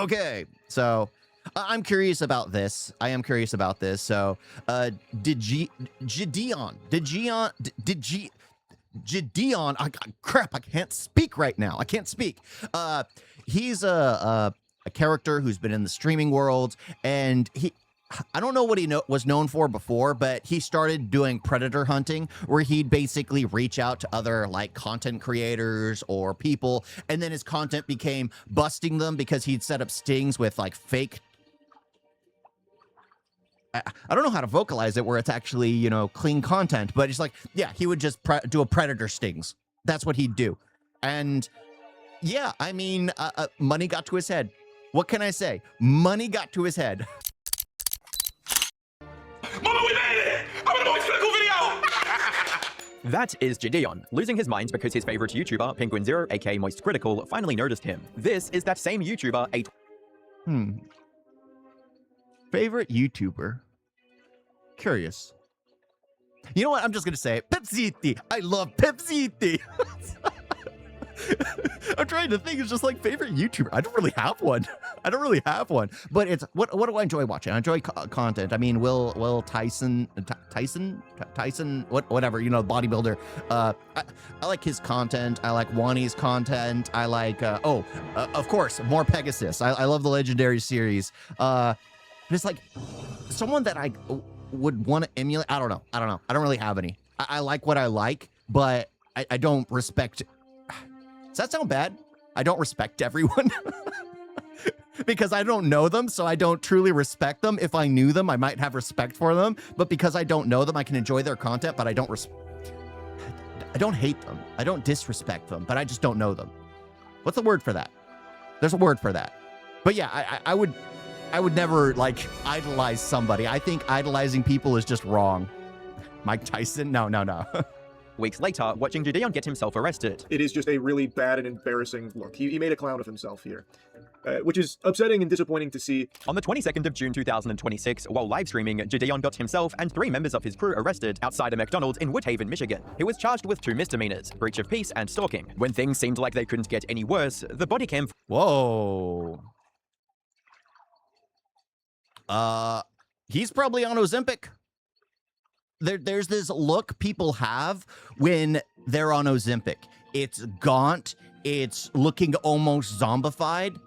Okay, so I'm curious about this. I am curious about this. So, Gideon, crap, I can't speak right now. I can't speak. He's a character who's been in the streaming world, and I don't know what he was known for before, but he started doing predator hunting, where he'd basically reach out to other like content creators or people, and then his content became busting them because he'd set up stings with like fake. I don't know how to vocalize it where it's actually, you know, clean content, but it's like, yeah, he would just do a predator stings. That's what he'd do. And yeah, I mean, money got to his head. What can I say? Money got to his head. Mama, we made it! I'm in a most critical video! That is Gideon, losing his mind because his favorite YouTuber, Penguin0, aka Moist Critical, finally noticed him. This is that same YouTuber, Favorite YouTuber? Curious. You know what? I'm just gonna say it. Pepsiti. I love Pepsiti. I'm trying to think. It's just like favorite YouTuber. I don't really have one. But it's what do I enjoy watching? I enjoy content. I mean, Will Tyson, whatever, you know, bodybuilder. I like his content. I like Wani's content. I like of course, more Pegasus. I love the Legendary series. But it's like someone that I would want to emulate. I don't know. I don't really have any. I like what I like, but I don't respect. Does that sound bad? I don't respect everyone because I don't know them, so I don't truly respect them. If I knew them, I might have respect for them, but because I don't know them, I can enjoy their content, but I don't hate them. I don't disrespect them, but I just don't know them. What's the word for that? There's a word for that. But yeah, I would never like idolize somebody. I think idolizing people is just wrong. Mike Tyson? No. Weeks later, watching Gideon get himself arrested. It is just a really bad and embarrassing look. He made a clown of himself here, which is upsetting and disappointing to see. On the 22nd of June 2026, while live streaming, Gideon got himself and 3 members of his crew arrested outside a McDonald's in Woodhaven, Michigan. He was charged with 2 misdemeanors, breach of peace and stalking. When things seemed like they couldn't get any worse, the body cam... Whoa. He's probably on Ozempic. There's this look people have when they're on Ozempic. It's gaunt. It's looking almost zombified.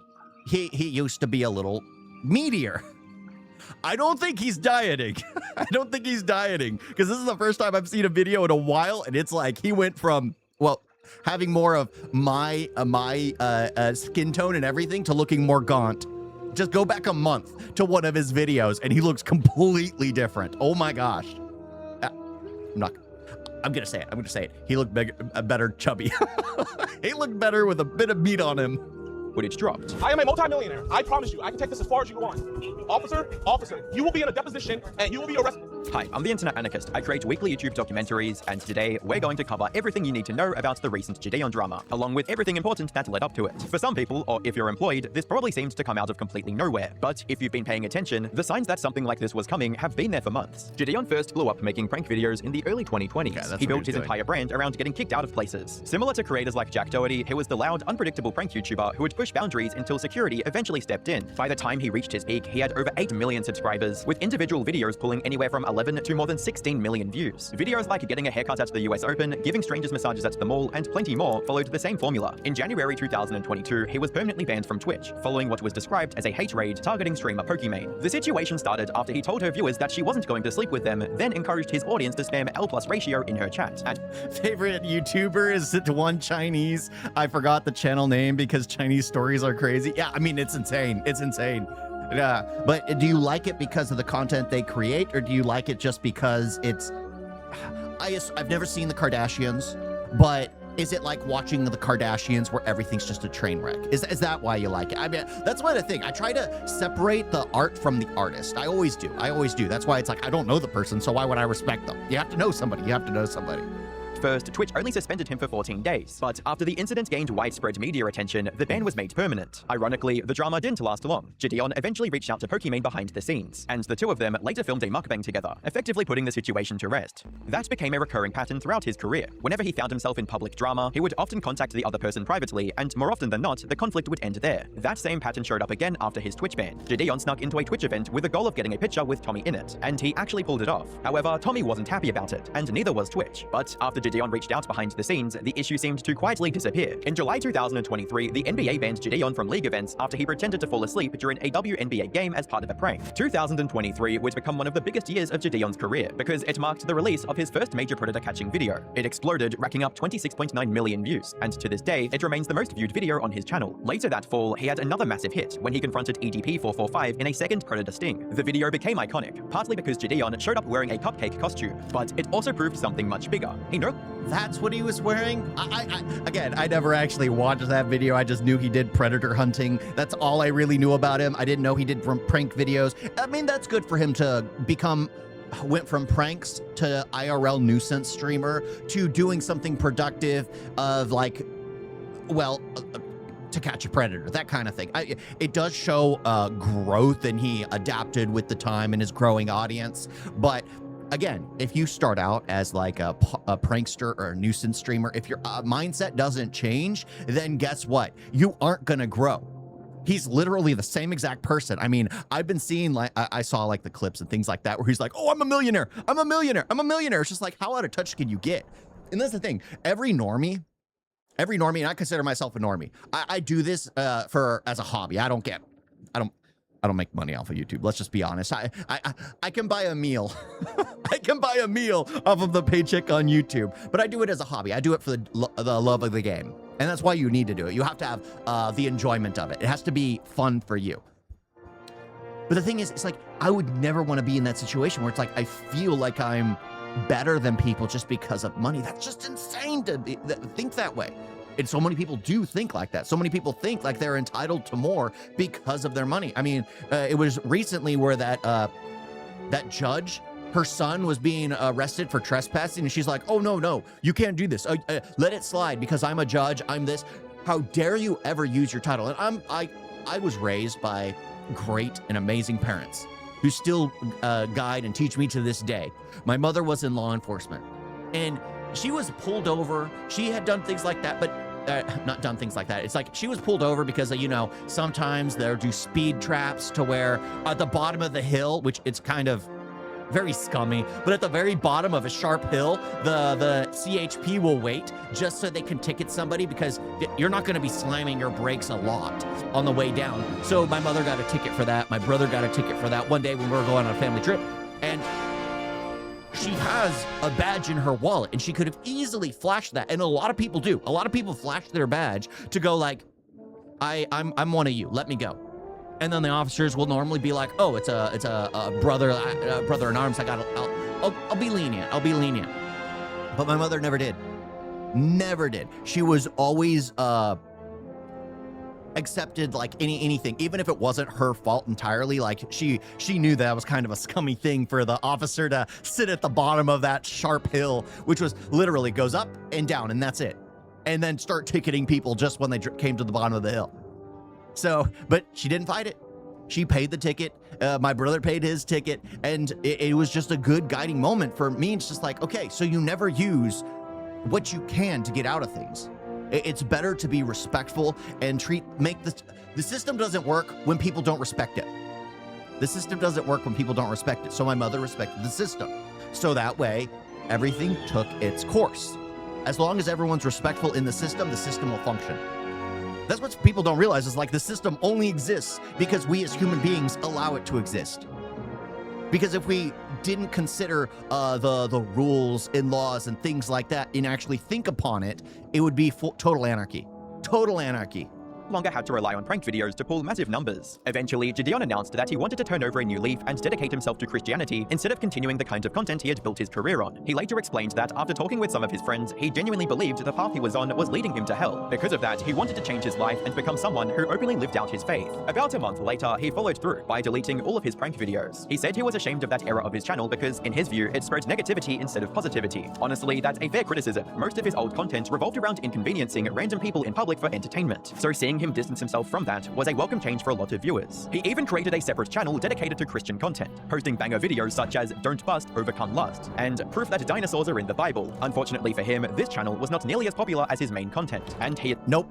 He used to be a little meatier. I don't think he's dieting. Because this is the first time I've seen a video in a while, and it's like he went from, well, having more of my skin tone and everything to looking more gaunt. Just go back a month to one of his videos, and he looks completely different. Oh my gosh. I'm gonna say it. He looked better chubby. He looked better with a bit of meat on him. Footage dropped. I am a multi-millionaire. I promise you, I can take this as far as you want. Officer, you will be in a deposition and you will be arrested. Hi, I'm the Internet Anarchist. I create weekly YouTube documentaries, and today we're going to cover everything you need to know about the recent Gideon drama, along with everything important that led up to it. For some people, or if you're employed, this probably seems to come out of completely nowhere. But if you've been paying attention, the signs that something like this was coming have been there for months. Gideon first blew up making prank videos in the early 2020s. He built his entire brand around getting kicked out of places. Similar to creators like Jack Doherty, he was the loud, unpredictable prank YouTuber who would push boundaries until security eventually stepped in. By the time he reached his peak, he had over 8 million subscribers, with individual videos pulling anywhere from 11 to more than 16 million views. Videos like getting a haircut at the US Open, giving strangers massages at the mall, and plenty more followed the same formula. In January 2022, he was permanently banned from Twitch, following what was described as a hate raid targeting streamer Pokimane. The situation started after he told her viewers that she wasn't going to sleep with them, then encouraged his audience to spam L+ ratio in her chat. And favorite YouTuber is one Chinese. I forgot the channel name because Chinese stories are crazy. Yeah, I mean, it's insane. But do you like it because of the content they create, or do you like it just because it's... I've never seen the Kardashians, but is it like watching the Kardashians where everything's just a train wreck? Is that why you like it? I mean, that's what I think. I try to separate the art from the artist. I always do. That's why it's like, I don't know the person, so why would I respect them? You have to know somebody. At first, Twitch only suspended him for 14 days, but after the incident gained widespread media attention, the ban was made permanent. Ironically, the drama didn't last long. Gideon eventually reached out to Pokimane behind the scenes, and the two of them later filmed a mukbang together, effectively putting the situation to rest. That became a recurring pattern throughout his career. Whenever he found himself in public drama, he would often contact the other person privately, and more often than not, the conflict would end there. That same pattern showed up again after his Twitch ban. Gideon snuck into a Twitch event with the goal of getting a picture with Tommy in it, and he actually pulled it off. However, Tommy wasn't happy about it, and neither was Twitch. But after Gideon reached out behind the scenes, the issue seemed to quietly disappear. In July 2023, the NBA banned Gideon from league events after he pretended to fall asleep during a WNBA game as part of a prank. 2023 would become one of the biggest years of Gideon's career, because it marked the release of his first major predator catching video. It exploded, racking up 26.9 million views, and to this day, it remains the most viewed video on his channel. Later that fall, he had another massive hit when he confronted EDP445 in a second predator sting. The video became iconic, partly because Gideon showed up wearing a cupcake costume, but it also proved something much bigger. Hey, no? That's what he was wearing? Again, I never actually watched that video. I just knew he did predator hunting. That's all I really knew about him. I didn't know he did prank videos. I mean, that's good for him to went from pranks to IRL nuisance streamer to doing something productive of like, well, to catch a predator, that kind of thing. It does show growth, and he adapted with the time and his growing audience. But again, if you start out as like a prankster or a nuisance streamer, if your mindset doesn't change, then guess what? You aren't gonna grow. He's literally the same exact person. I mean, I've been seeing, like, I saw like the clips and things like that where he's like, oh, I'm a millionaire. I'm a millionaire. I'm a millionaire. It's just like, how out of touch can you get? And that's the thing. Every normie, and I consider myself a normie. I do this as a hobby. I don't make money off of YouTube. Let's just be honest. I can buy a meal. I can buy a meal off of the paycheck on YouTube, but I do it as a hobby. I do it for the love of the game. And that's why you need to do it. You have to have the enjoyment of it. It has to be fun for you. But the thing is, it's like, I would never want to be in that situation where it's like, I feel like I'm better than people just because of money. That's just insane to think that way. And so many people do think like that. So many people think like they're entitled to more because of their money. I mean, it was recently where that judge, her son was being arrested for trespassing, and she's like, oh, no, you can't do this. Let it slide because I'm a judge. I'm this. How dare you ever use your title? And I was raised by great and amazing parents who still guide and teach me to this day. My mother was in law enforcement, and she was pulled over. She had done things like that, but not done things like that. It's like she was pulled over because, sometimes they'll do speed traps to where at the bottom of the hill, which it's kind of very scummy, but at the very bottom of a sharp hill, the CHP will wait just so they can ticket somebody, because you're not going to be slamming your brakes a lot on the way down. So my mother got a ticket for that. My brother got a ticket for that one day when we were going on a family trip. And she has a badge in her wallet, and she could have easily flashed that. And a lot of people do. A lot of people flash their badge to go like, I'm one of you. Let me go. And then the officers will normally be like, oh, it's a brother in arms. I'll be lenient. I'll be lenient. But my mother never did. Never did. She was always accepted like anything, even if it wasn't her fault entirely. Like she knew that was kind of a scummy thing for the officer to sit at the bottom of that sharp hill, which was literally goes up and down, and that's it. And then start ticketing people just when they came to the bottom of the hill. So, but she didn't fight it. She paid the ticket. My brother paid his ticket, and it was just a good guiding moment for me. It's just like, okay, so you never use what you can to get out of things. It's better to be respectful and the system doesn't work when people don't respect it. The system doesn't work when people don't respect it. So my mother respected the system. So that way, everything took its course. As long as everyone's respectful in the system will function. That's what people don't realize, is like the system only exists because we as human beings allow it to exist. Because if we didn't consider the rules and laws and things like that and actually think upon it, it would be total anarchy. Total anarchy. longer had to rely on prank videos to pull massive numbers. Eventually, Gideon announced that he wanted to turn over a new leaf and dedicate himself to Christianity instead of continuing the kind of content he had built his career on. He later explained that after talking with some of his friends, he genuinely believed the path he was on was leading him to hell. Because of that, he wanted to change his life and become someone who openly lived out his faith. About a month later, he followed through by deleting all of his prank videos. He said he was ashamed of that era of his channel because, in his view, it spread negativity instead of positivity. Honestly, that's a fair criticism. Most of his old content revolved around inconveniencing random people in public for entertainment, so seeing him distance himself from that was a welcome change for a lot of viewers. He even created a separate channel dedicated to Christian content, posting banger videos such as Don't Bust, Overcome Lust, and proof that dinosaurs are in the Bible. Unfortunately for him, this channel was not nearly as popular as his main content, and he— Nope.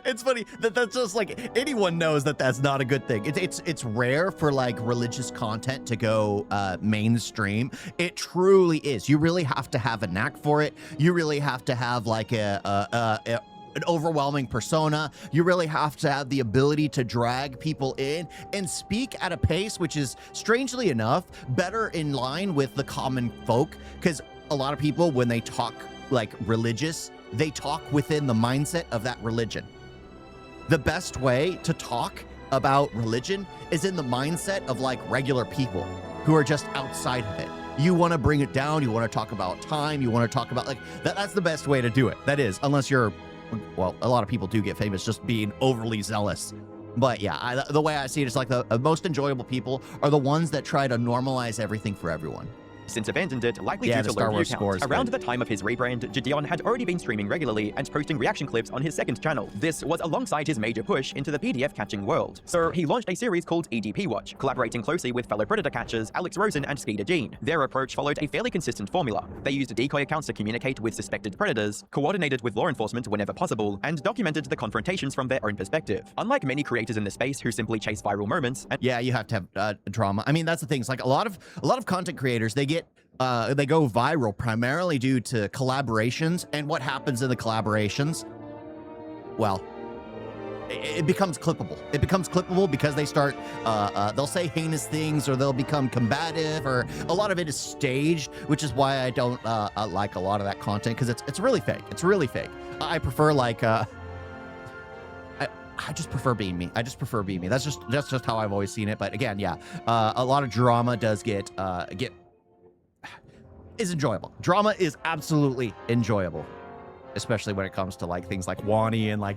It's funny that's just like, anyone knows that that's not a good thing. It's rare for like religious content to go mainstream. It truly is. You really have to have a knack for it. You really have to have like an overwhelming persona. You really have to have the ability to drag people in and speak at a pace which is, strangely enough, better in line with the common folk, because a lot of people, when they talk like religious, they talk within the mindset of that religion. The best way to talk about religion is in the mindset of like regular people who are just outside of it. You want to bring it down. You want to talk about time. You want to talk about like that's the best way to do it. That is, unless you're, well, a lot of people do get famous just being overly zealous. But yeah, the way I see it is like the most enjoyable people are the ones that try to normalize everything for everyone. since abandoned it, likely Yeah, due the to Star low Wars view scores, counts. Around but- the time of his rebrand, Gideon had already been streaming regularly and posting reaction clips on his second channel. This was alongside his major push into the PDF catching world. So he launched a series called EDP Watch, collaborating closely with fellow Predator catchers Alex Rosen and Skeeter Jean. Their approach followed a fairly consistent formula. They used decoy accounts to communicate with suspected predators, coordinated with law enforcement whenever possible, and documented the confrontations from their own perspective. Unlike many creators in the space who simply chase viral moments and Yeah, you have to have drama. I mean, that's the thing. It's like a lot of content creators, they go viral primarily due to collaborations, and what happens in the collaborations, well, it becomes clippable. It becomes clippable because they start, they'll say heinous things, or they'll become combative, or a lot of it is staged, which is why I don't like a lot of that content, because it's really fake. It's really fake. I prefer like, I just prefer being me. I just prefer being me. That's just how I've always seen it. But again, yeah, a lot of drama does is enjoyable. Drama is absolutely enjoyable, especially when it comes to like things like Wani and like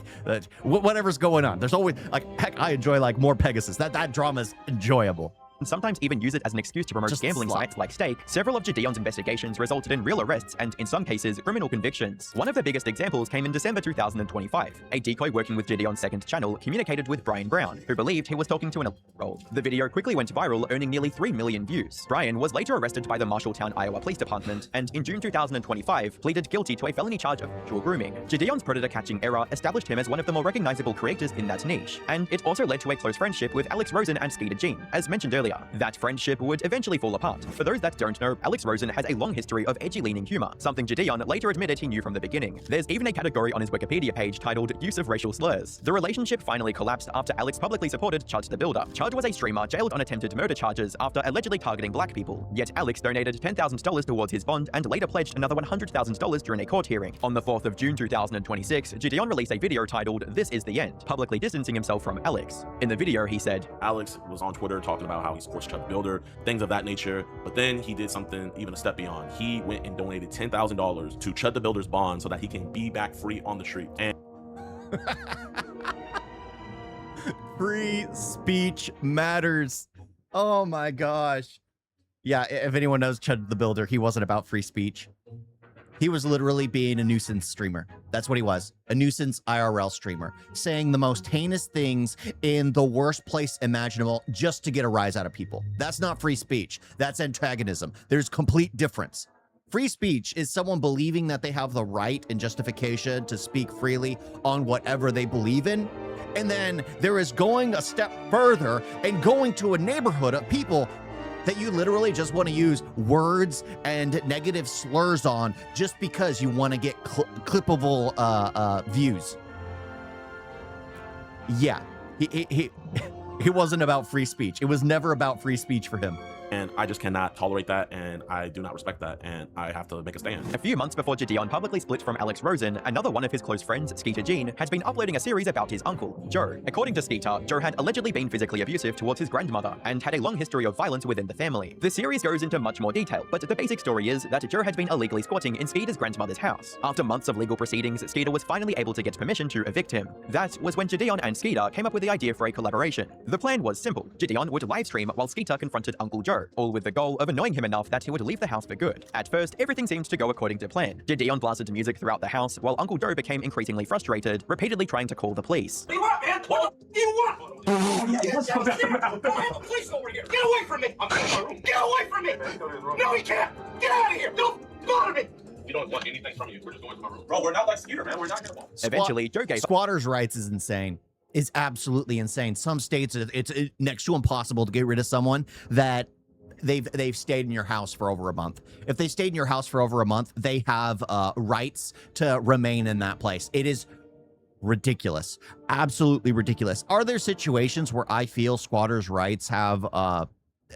whatever's going on. There's always like, heck, I enjoy like more Pegasus. That drama is enjoyable. sometimes even use it as an excuse to promote Just gambling slap. sites like Stake. Several of Gideon's investigations resulted in real arrests and, in some cases, criminal convictions. One of the biggest examples came in December 2025. A decoy working with Gideon's second channel communicated with Brian Brown, who believed he was talking to an role. The video quickly went viral, earning nearly 3 million views. Brian was later arrested by the Marshalltown, Iowa Police Department, and in June 2025 pleaded guilty to a felony charge of sexual grooming. Gideon's predator catching era established him as one of the more recognizable creators in that niche, and it also led to a close friendship with Alex Rosen and Skeeter Jean. As mentioned earlier, that friendship would eventually fall apart. For those that don't know, Alex Rosen has a long history of edgy-leaning humor, something Gideon later admitted he knew from the beginning. There's even a category on his Wikipedia page titled Use of Racial Slurs. The relationship finally collapsed after Alex publicly supported Chud the Builder. Chud was a streamer jailed on attempted murder charges after allegedly targeting black people, yet Alex donated $10,000 towards his bond and later pledged another $100,000 during a court hearing. On the 4th of June 2026, Gideon released a video titled This Is the End, publicly distancing himself from Alex. In the video, he said, Alex was on Twitter talking about how he supports Chud the Builder, things of that nature, but then he did something even a step beyond. He went and donated $10,000 to Chud the Builder's bond so that he can be back free on the street. And Free speech matters. Oh my gosh. Yeah, if anyone knows Chud the Builder, he wasn't about free speech. He was literally being a nuisance streamer. That's what he was. A nuisance IRL streamer, saying the most heinous things in the worst place imaginable just to get a rise out of people. That's not free speech. That's antagonism. There's complete difference. Free speech is someone believing that they have the right and justification to speak freely on whatever they believe in. And then there is going a step further and going to a neighborhood of people that you literally just want to use words and negative slurs on just because you want to get clippable views. Yeah, he wasn't about free speech. It was never about free speech for him. And I just cannot tolerate that, and I do not respect that, and I have to make a stand. A few months before Gideon publicly split from Alex Rosen, another one of his close friends, Skeeter Jean, had been uploading a series about his uncle, Joe. According to Skeeter, Joe had allegedly been physically abusive towards his grandmother and had a long history of violence within the family. The series goes into much more detail, but the basic story is that Joe had been illegally squatting in Skeeter's grandmother's house. After months of legal proceedings, Skeeter was finally able to get permission to evict him. That was when Gideon and Skeeter came up with the idea for a collaboration. The plan was simple. Gideon would livestream while Skeeter confronted Uncle Joe, all with the goal of annoying him enough that he would leave the house for good. At first, everything seemed to go according to plan. Gideon blasted music throughout the house, while Uncle Joe became increasingly frustrated, repeatedly trying to call the police. What do you want, man? What do you want? Police over here. Get away from me. I'm in my room. Get away from me. No, he can't. Get out of here. Don't bother me. We don't want anything from you. We're just going to my room. Bro, we're not like Skeeter, man. We're not gonna. Eventually, Joe gave Squatters' rights is insane. Is absolutely insane. Some states it's next to impossible to get rid of someone that they've stayed in your house for over a month. If they stayed in your house for over a month, they have rights to remain in that place. It is ridiculous. Absolutely ridiculous. Are there situations where I feel squatters' rights have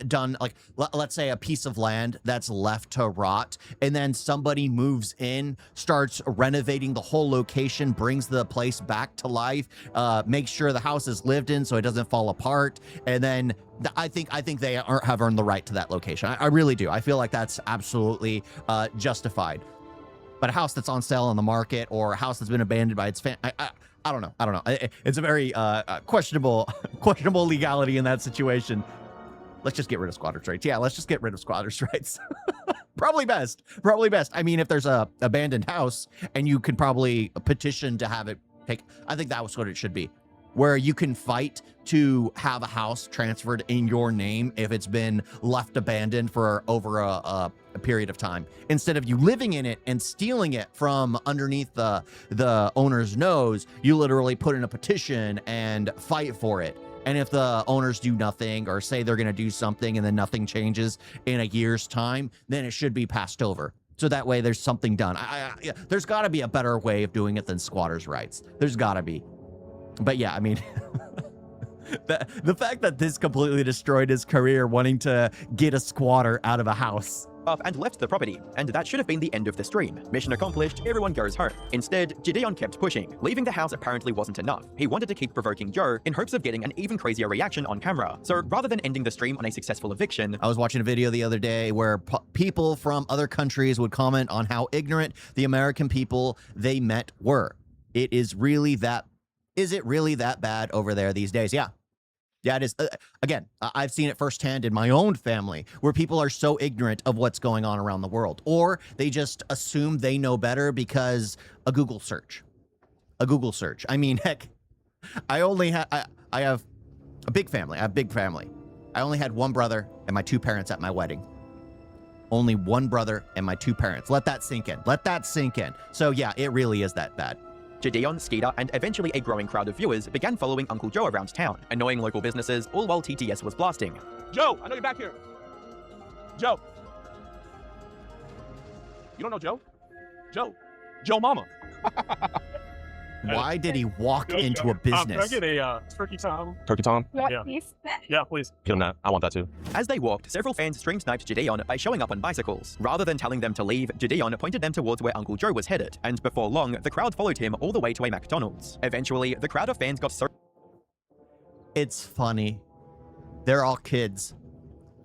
done, like, let's say a piece of land that's left to rot, and then somebody moves in, starts renovating the whole location, brings the place back to life, makes sure the house is lived in so it doesn't fall apart, and then I think they have earned the right to that location. I really do. I feel like that's absolutely justified. But a house that's on sale on the market, or a house that's been abandoned by its family, I don't know. I don't know. It's a very questionable legality in that situation. Let's just get rid of squatters' rights. Yeah, let's just get rid of squatters' rights. Probably best. Probably best. I mean, if there's a abandoned house and you can probably petition to have it take, I think that was what it should be, where you can fight to have a house transferred in your name if it's been left abandoned for over a period of time, instead of you living in it and stealing it from underneath the owner's nose. You literally put in a petition and fight for it. And if the owners do nothing, or say they're going to do something and then nothing changes in a year's time, then it should be passed over. So that way there's something done. There's got to be a better way of doing it than squatters' rights. There's got to be. But yeah, I mean, the fact that this completely destroyed his career, wanting to get a squatter out of a house. And left the property, and that should have been the end of the stream. Mission accomplished, everyone goes home. Instead, Gideon kept pushing. Leaving the house apparently wasn't enough. He wanted to keep provoking Joe in hopes of getting an even crazier reaction on camera. So rather than ending the stream on a successful eviction, I was watching a video the other day where people from other countries would comment on how ignorant the American people they met were. Is it really that bad over there these days? Yeah. Yeah, it is. Again, I've seen it firsthand in my own family, where people are so ignorant of what's going on around the world, or they just assume they know better because a Google search. I mean, heck, I have a big family. I only had one brother and my two parents at my wedding. Only one brother and my two parents. Let that sink in. So yeah, it really is that bad. Gideon, Skeeter, and eventually a growing crowd of viewers began following Uncle Joe around town, annoying local businesses, all while TTS was blasting. Joe, I know you're back here. Joe. You don't know Joe? Joe Mama. Why did he walk into a business? Can I get a turkey tom? Turkey Tom? Yeah. Yeah, please. Get him that. I want that too. As they walked, several fans stream-sniped Gideon by showing up on bicycles. Rather than telling them to leave, Gideon pointed them towards where Uncle Joe was headed, and before long, the crowd followed him all the way to a McDonald's. Eventually, the crowd of fans got so... It's funny. They're all kids.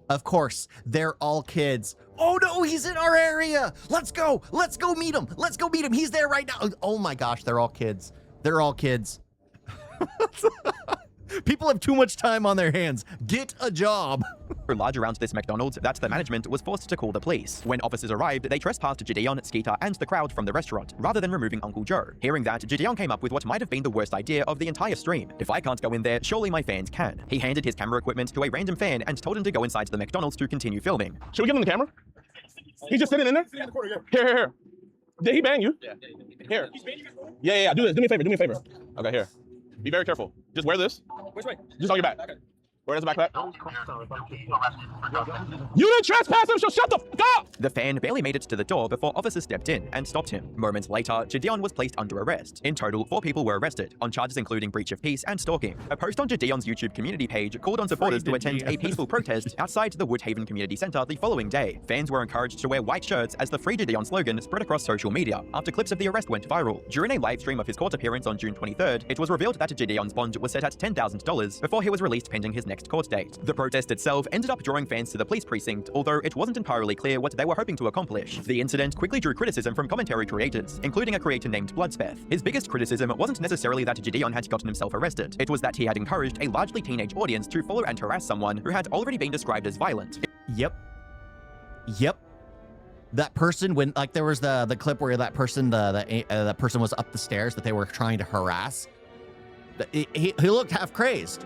Of course, they're all kids. Oh no, he's in our area. Let's go meet him. He's there right now. Oh my gosh, they're all kids. People have too much time on their hands. Get a job. large around this McDonald's that the management was forced to call the police. When officers arrived, they trespassed Gideon, Skeeter, and the crowd from the restaurant, rather than removing Uncle Joe. Hearing that, Gideon came up with what might have been the worst idea of the entire stream. If I can't go in there, surely my fans can. He handed his camera equipment to a random fan and told him to go inside the McDonald's to continue filming. Should we give him the camera? He's just sitting in there? Here. Did he bang you? Yeah. Here. Yeah. Do this. Do me a favor. Okay, here. Be very careful. Just wear this. Which way? Just on your back. Okay. Where's the backpack? You didn't trespass him, so shut the fuck up! The fan barely made it to the door before officers stepped in and stopped him. Moments later, Gideon was placed under arrest. In total, 4 people were arrested on charges including breach of peace and stalking. A post on Gideon's YouTube community page called on supporters to attend a peaceful protest outside the Woodhaven Community Center the following day. Fans were encouraged to wear white shirts as the Free Gideon slogan spread across social media after clips of the arrest went viral. During a live stream of his court appearance on June 23rd, it was revealed that Gideon's bond was set at $10,000 before he was released pending his next court date. The protest itself ended up drawing fans to the police precinct, although it wasn't entirely clear what they were hoping to accomplish. The incident quickly drew criticism from commentary creators, including a creator named Bloodspeth. His biggest criticism wasn't necessarily that Gideon had gotten himself arrested, it was that he had encouraged a largely teenage audience to follow and harass someone who had already been described as violent. Yep. That person, when like there was the clip where that person that person was up the stairs that they were trying to harass. He looked half crazed.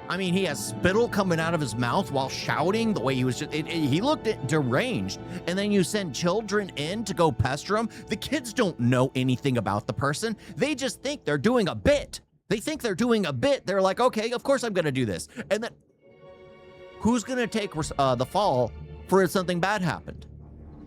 I mean, he has spittle coming out of his mouth while shouting the way he was he looked deranged. And then you send children in to go pester him. The kids don't know anything about the person. They just think they're doing a bit. They're like, okay, of course I'm going to do this. And then who's going to take the fall for if something bad happened?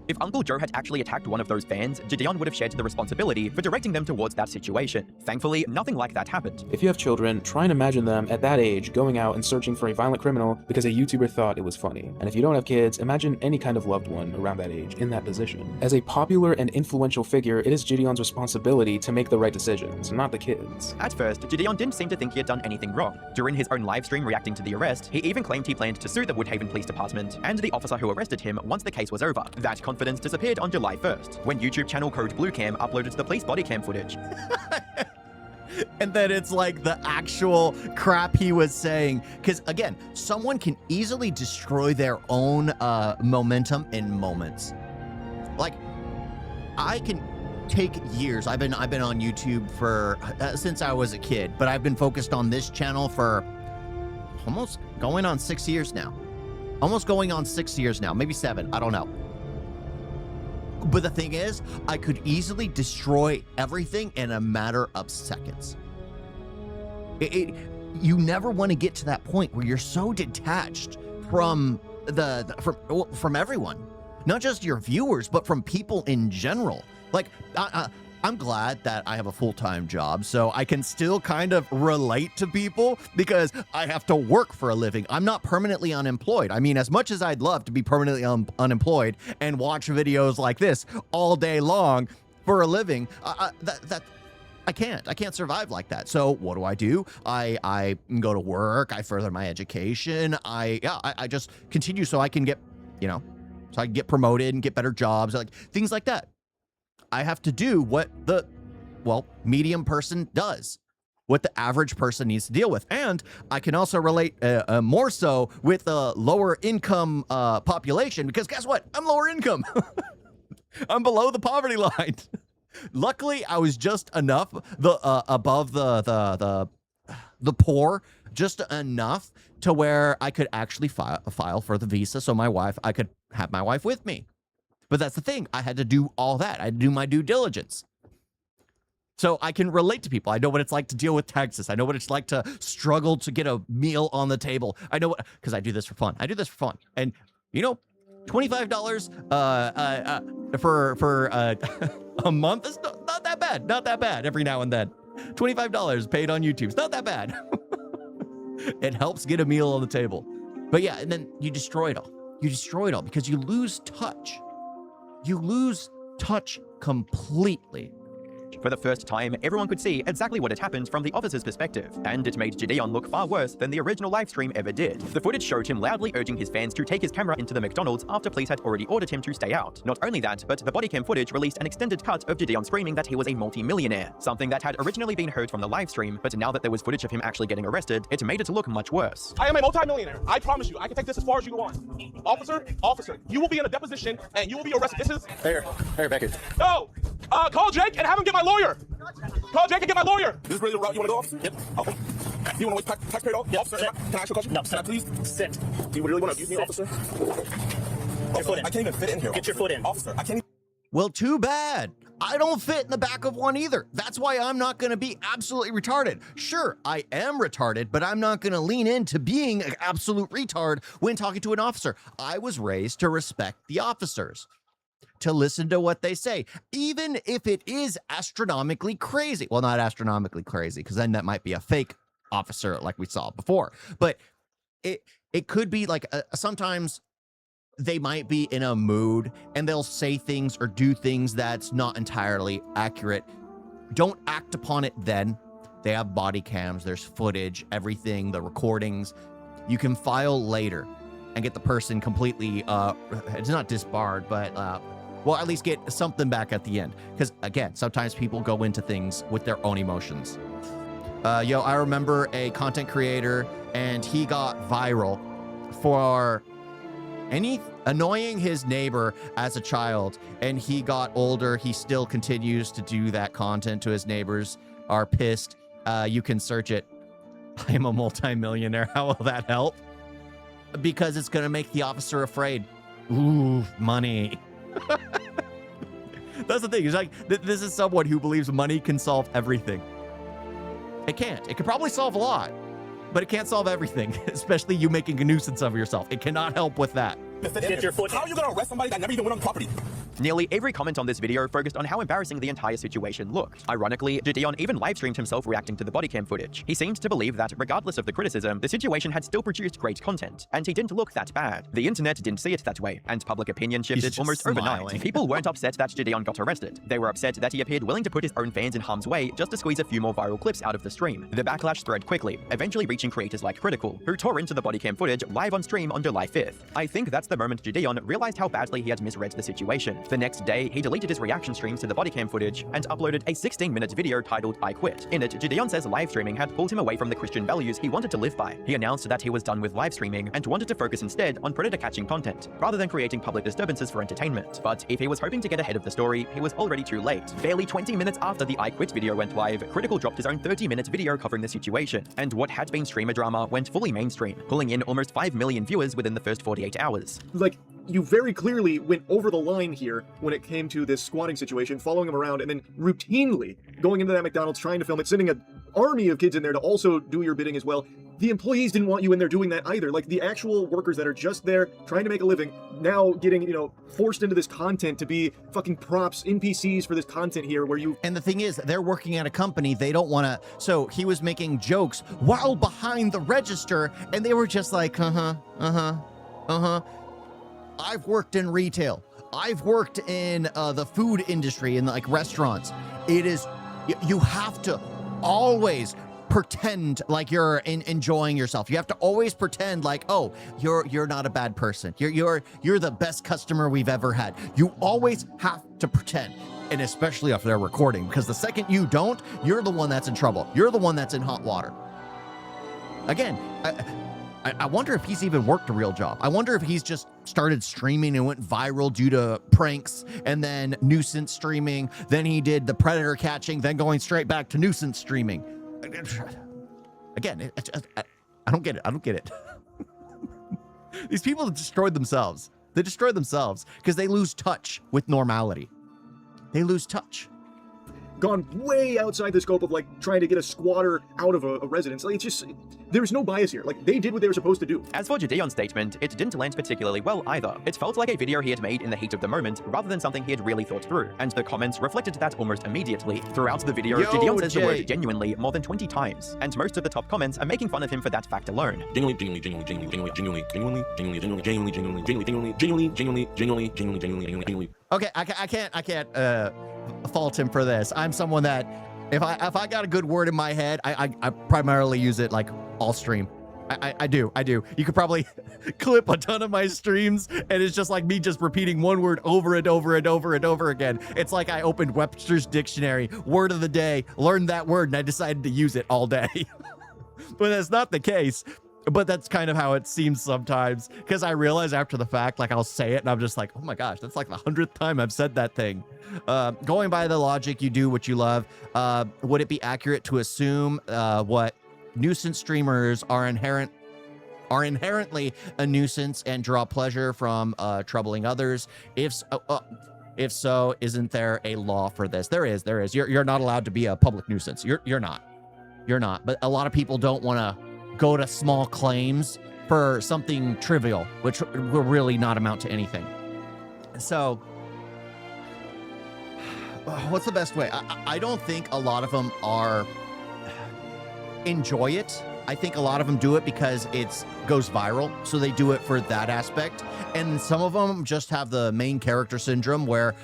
If Uncle Joe had actually attacked one of those fans, Gideon would have shared the responsibility for directing them towards that situation. Thankfully, nothing like that happened. If you have children, try and imagine them at that age going out and searching for a violent criminal because a YouTuber thought it was funny. And if you don't have kids, imagine any kind of loved one around that age in that position. As a popular and influential figure, it is Gideon's responsibility to make the right decisions, not the kids. At first, Gideon didn't seem to think he had done anything wrong. During his own livestream reacting to the arrest, he even claimed he planned to sue the Woodhaven Police Department and the officer who arrested him once the case was over. That confidence disappeared on July 1st, when YouTube channel Code Bluecam uploaded the police body cam footage. And then it's like the actual crap he was saying. Because again, someone can easily destroy their own momentum in moments. Like, I can take years. I've been on YouTube for since I was a kid, but I've been focused on this channel for almost going on 6 years now. Maybe 7. I don't know. But the thing is, I could easily destroy everything in a matter of seconds. You never want to get to that point where you're so detached from from everyone, not just your viewers, but from people in general. Like, I'm glad that I have a full-time job, so I can still kind of relate to people because I have to work for a living. I'm not permanently unemployed. I mean, as much as I'd love to be permanently unemployed and watch videos like this all day long for a living, I can't survive like that. So what do? I go to work, I further my education, I just continue so I can get, so I can get promoted and get better jobs, like things like that. I have to do what the, medium person does, what the average person needs to deal with. And I can also relate more so with the lower income population, because guess what? I'm lower income. I'm below the poverty line. Luckily, I was just enough above the poor, just enough to where I could actually file for the visa, so I could have my wife with me. But that's the thing. I had to do all that. I had to do my due diligence. So I can relate to people. I know what it's like to deal with taxes. I know what it's like to struggle to get a meal on the table. I know because I do this for fun. And $25 for a month is not that bad. Not that bad every now and then. $25 paid on YouTube. It's not that bad. It helps get a meal on the table. But yeah, and then you destroy it all. Because you lose touch. You lose touch completely. For the first time, everyone could see exactly what had happened from the officer's perspective, and it made Gideon look far worse than the original livestream ever did. The footage showed him loudly urging his fans to take his camera into the McDonald's after police had already ordered him to stay out. Not only that, but the bodycam footage released an extended cut of Gideon screaming that he was a multi-millionaire, something that had originally been heard from the livestream, but now that there was footage of him actually getting arrested, it made it look much worse. I am a multi-millionaire. I promise you, I can take this as far as you want. Officer, you will be in a deposition and you will be arrested. This is... Hey, Beckett. No! Call Jake and have him get my lawyer! Call Jake and get my lawyer! This is really the route you want to go, officer? Yep. Okay. You want to wait taxpayer dollars? Yep. Officer, can I ask you a question? No, Can I please? Sit. Do you really want to abuse me, officer? Get your foot in. I can't even fit in here. Get your foot in. Officer, I can't even... Well, too bad. I don't fit in the back of one either. That's why I'm not going to be absolutely retarded. Sure, I am retarded, but I'm not going to lean into being an absolute retard when talking to an officer. I was raised to respect the officers, to listen to what they say, even if it is astronomically crazy. Well, not astronomically crazy, because then that might be a fake officer like we saw before. But it could be like sometimes they might be in a mood and they'll say things or do things that's not entirely accurate. Don't act upon it then. They have body cams, there's footage, everything, the recordings. You can file later and get the person completely, it's not disbarred, but, well, at least get something back at the end. Because, again, sometimes people go into things with their own emotions. I remember a content creator, and he got viral for annoying his neighbor as a child, and he got older. He still continues to do that content to his neighbors are pissed. You can search it. I am a multimillionaire. How will that help? Because it's going to make the officer afraid. Ooh, money. That's the thing. It's like, this is someone who believes money can solve everything. It can't. It can probably solve a lot, but it can't solve everything, especially you making a nuisance of yourself. It cannot help with that. Get your foot. How are you gonna arrest somebody that never even went on property? Nearly every comment on this video focused on how embarrassing the entire situation looked. Ironically, Gideon even live-streamed himself reacting to the body cam footage. He seemed to believe that, regardless of the criticism, the situation had still produced great content, and he didn't look that bad. The internet didn't see it that way, and public opinion shifted almost overnight. People weren't upset that Gideon got arrested. They were upset that he appeared willing to put his own fans in harm's way just to squeeze a few more viral clips out of the stream. The backlash spread quickly, eventually reaching creators like Critical, who tore into the body cam footage live on stream on July 5th. I think that's the moment Gideon realized how badly he had misread the situation. The next day, he deleted his reaction streams to the bodycam footage and uploaded a 16-minute video titled I Quit. In it, Gideon says live streaming had pulled him away from the Christian values he wanted to live by. He announced that he was done with live streaming and wanted to focus instead on predator-catching content, rather than creating public disturbances for entertainment. But if he was hoping to get ahead of the story, he was already too late. Barely 20 minutes after the I Quit video went live, Critical dropped his own 30-minute video covering the situation, and what had been streamer drama went fully mainstream, pulling in almost 5 million viewers within the first 48 hours. Like, you very clearly went over the line here when it came to this squatting situation, following him around, and then routinely going into that McDonald's, trying to film it, sending an army of kids in there to also do your bidding as well. The employees didn't want you in there doing that either. Like, the actual workers that are just there trying to make a living, now getting, forced into this content to be fucking props, NPCs for this content here where you... And the thing is, they're working at a company, they don't want to... So he was making jokes while behind the register, and they were just like, I've worked in retail. I've worked in the food industry, in like restaurants. It is, you have to always pretend like you're enjoying yourself. You have to always pretend like, oh, you're not a bad person. You're the best customer we've ever had. You always have to pretend. And especially if they're recording, because the second you don't, you're the one that's in trouble. You're the one that's in hot water. Again, I wonder if he's even worked a real job. I wonder if he's just started streaming and went viral due to pranks, and then nuisance streaming. Then he did the predator catching, then going straight back to nuisance streaming. Again, I don't get it. I don't get it. These people have destroyed themselves. They destroy themselves because they lose touch with normality. They lose touch. Gone way outside the scope of like trying to get a squatter out of a residence. Like, it's just, there's no bias here. Like, they did what they were supposed to do. As for Gideon's statement, it didn't land particularly well either. It felt like a video he had made in the heat of the moment, rather than something he had really thought through, and the comments reflected that almost immediately. Throughout the video, Gideon says the word genuinely more than 20 times, and most of the top comments are making fun of him for that fact alone. Okay, I can't fault him for this. I'm someone that if I got a good word in my head, I primarily use it like all stream. I do. You could probably clip a ton of my streams, and it's just like me just repeating one word over and over and over and over again. It's like I opened Webster's dictionary, word of the day, learned that word, and I decided to use it all day. But that's not the case. But that's kind of how it seems sometimes, because I realize after the fact, like, I'll say it and I'm just like, oh my gosh, that's like the 100th time I've said that thing. Going by the logic, you do what you love. Would it be accurate to assume what nuisance streamers are inherently a nuisance and draw pleasure from troubling others? If If so, isn't there a law for this? There is. You're not allowed to be a public nuisance. You're not. But a lot of people don't want to go to small claims for something trivial, which will really not amount to anything. So, what's the best way? I don't think a lot of them enjoy it. I think a lot of them do it because it goes viral, so they do it for that aspect. And some of them just have the main character syndrome where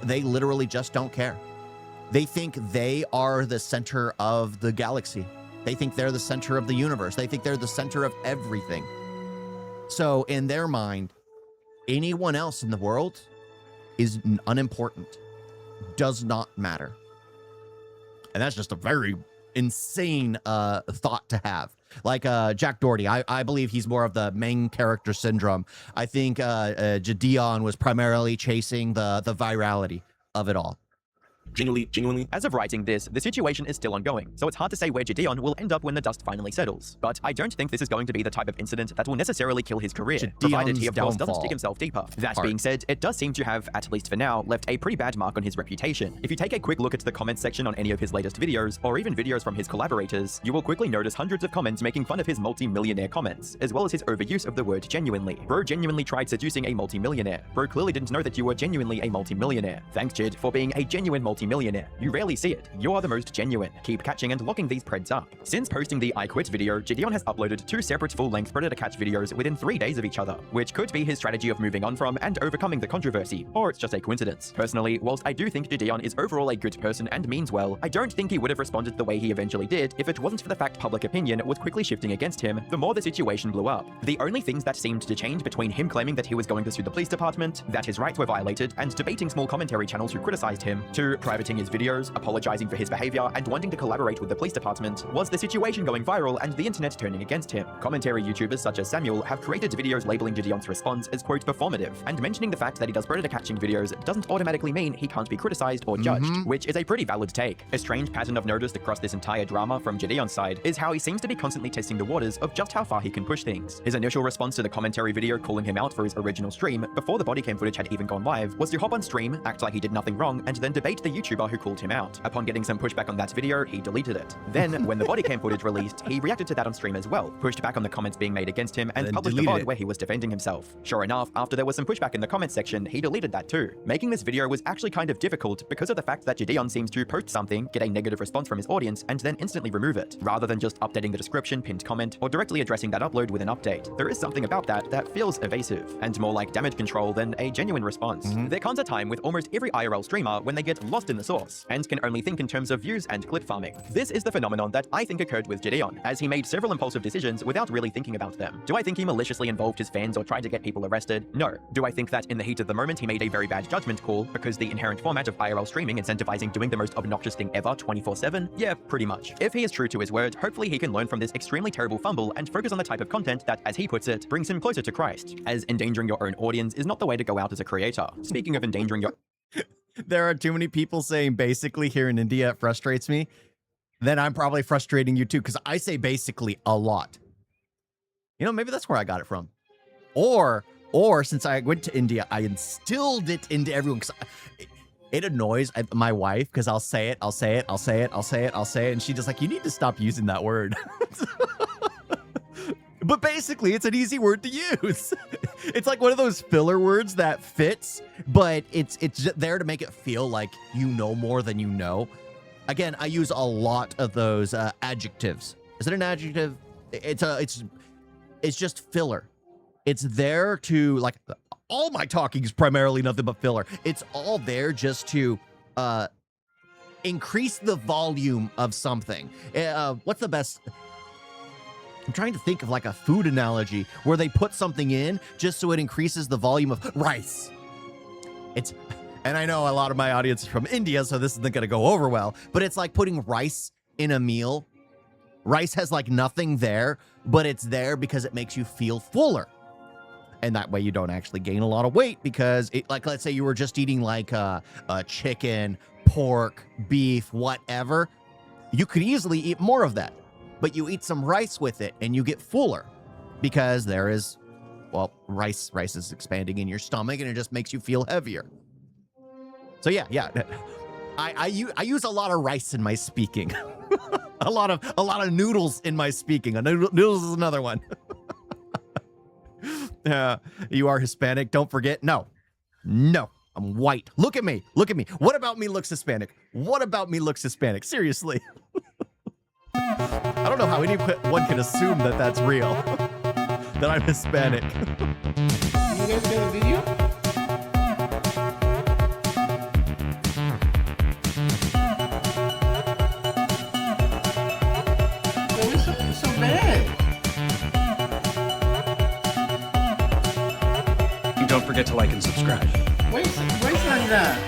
they literally just don't care. They think they are the center of the galaxy. They think they're the center of the universe. They think they're the center of everything. So in their mind, anyone else in the world is unimportant, does not matter. And that's just a very insane thought to have. Like Jack Doherty, I believe he's more of the main character syndrome. I think Gideon was primarily chasing the virality of it all. Genuinely. As of writing this, the situation is still ongoing, so it's hard to say where Gideon will end up when the dust finally settles. But I don't think this is going to be the type of incident that will necessarily kill his career, provided he of course doesn't stick himself deeper. That being said, it does seem to have, at least for now, left a pretty bad mark on his reputation. If you take a quick look at the comments section on any of his latest videos, or even videos from his collaborators, you will quickly notice hundreds of comments making fun of his multi-millionaire comments, as well as his overuse of the word genuinely. Bro genuinely tried seducing a multi-millionaire. Bro clearly didn't know that you were genuinely a multi-millionaire. Thanks, Jid, for being a genuine multi-millionaire. You rarely see it. You are the most genuine. Keep catching and locking these preds up. Since posting the I Quit video, Gideon has uploaded 2 separate full-length Predator Catch videos within 3 days of each other, which could be his strategy of moving on from and overcoming the controversy, or it's just a coincidence. Personally, whilst I do think Gideon is overall a good person and means well, I don't think he would have responded the way he eventually did if it wasn't for the fact public opinion was quickly shifting against him the more the situation blew up. The only things that seemed to change between him claiming that he was going to sue the police department, that his rights were violated, and debating small commentary channels who criticized him, to privating his videos, apologizing for his behavior, and wanting to collaborate with the police department, was the situation going viral and the internet turning against him. Commentary YouTubers such as Samuel have created videos labeling Gideon's response as quote performative, and mentioning the fact that he does predator catching videos doesn't automatically mean he can't be criticized or judged, which is a pretty valid take. A strange pattern I've noticed across this entire drama from Gideon's side is how he seems to be constantly testing the waters of just how far he can push things. His initial response to the commentary video calling him out for his original stream before the body cam footage had even gone live was to hop on stream, act like he did nothing wrong, and then debate the YouTuber who called him out. Upon getting some pushback on that video, he deleted it. Then, when the body cam footage released, he reacted to that on stream as well, pushed back on the comments being made against him, and published a VOD where he was defending himself. Sure enough, after there was some pushback in the comments section, he deleted that too. Making this video was actually kind of difficult because of the fact that Gideon seems to post something, get a negative response from his audience, and then instantly remove it, rather than just updating the description, pinned comment, or directly addressing that upload with an update. There is something about that feels evasive, and more like damage control than a genuine response. There comes a time with almost every IRL streamer when they get lost in the sauce, and can only think in terms of views and clip farming. This is the phenomenon that I think occurred with Gideon, as he made several impulsive decisions without really thinking about them. Do I think he maliciously involved his fans or tried to get people arrested? No. Do I think that in the heat of the moment he made a very bad judgment call because the inherent format of IRL streaming incentivizing doing the most obnoxious thing ever 24/7? Yeah, pretty much. If he is true to his word, hopefully he can learn from this extremely terrible fumble and focus on the type of content that, as he puts it, brings him closer to Christ, as endangering your own audience is not the way to go out as a creator. Speaking of endangering your... There are too many people saying basically here in India, it frustrates me. Then I'm probably frustrating you too, because I say basically a lot. You know, maybe that's where I got it from. Or since I went to India, I instilled it into everyone. Because it annoys my wife because I'll say it, and she's just like, you need to stop using that word. But basically, it's an easy word to use. It's like one of those filler words that fits, but it's just there to make it feel like you know more than you know. Again, I use a lot of those adjectives. Is it an adjective? It's just filler. It's there to, like, all my talking is primarily nothing but filler. It's all there just to increase the volume of something. What's the best? I'm trying to think of like a food analogy where they put something in just so it increases the volume of rice. And I know a lot of my audience is from India, so this isn't going to go over well, but it's like putting rice in a meal. Rice has like nothing there, but it's there because it makes you feel fuller. And that way you don't actually gain a lot of weight because it, like, let's say you were just eating like a chicken, pork, beef, whatever. You could easily eat more of that, but you eat some rice with it and you get fuller because there is, well, rice is expanding in your stomach and it just makes you feel heavier. So yeah. I use a lot of rice in my speaking. a lot of noodles in my speaking. Noodles is another one. You are Hispanic. Don't forget. No, I'm white. Look at me. What about me looks Hispanic? Seriously. I don't know how anyone can assume that that's real. That I'm Hispanic. You guys got a video? So bad. And don't forget to like and subscribe. Wait on that.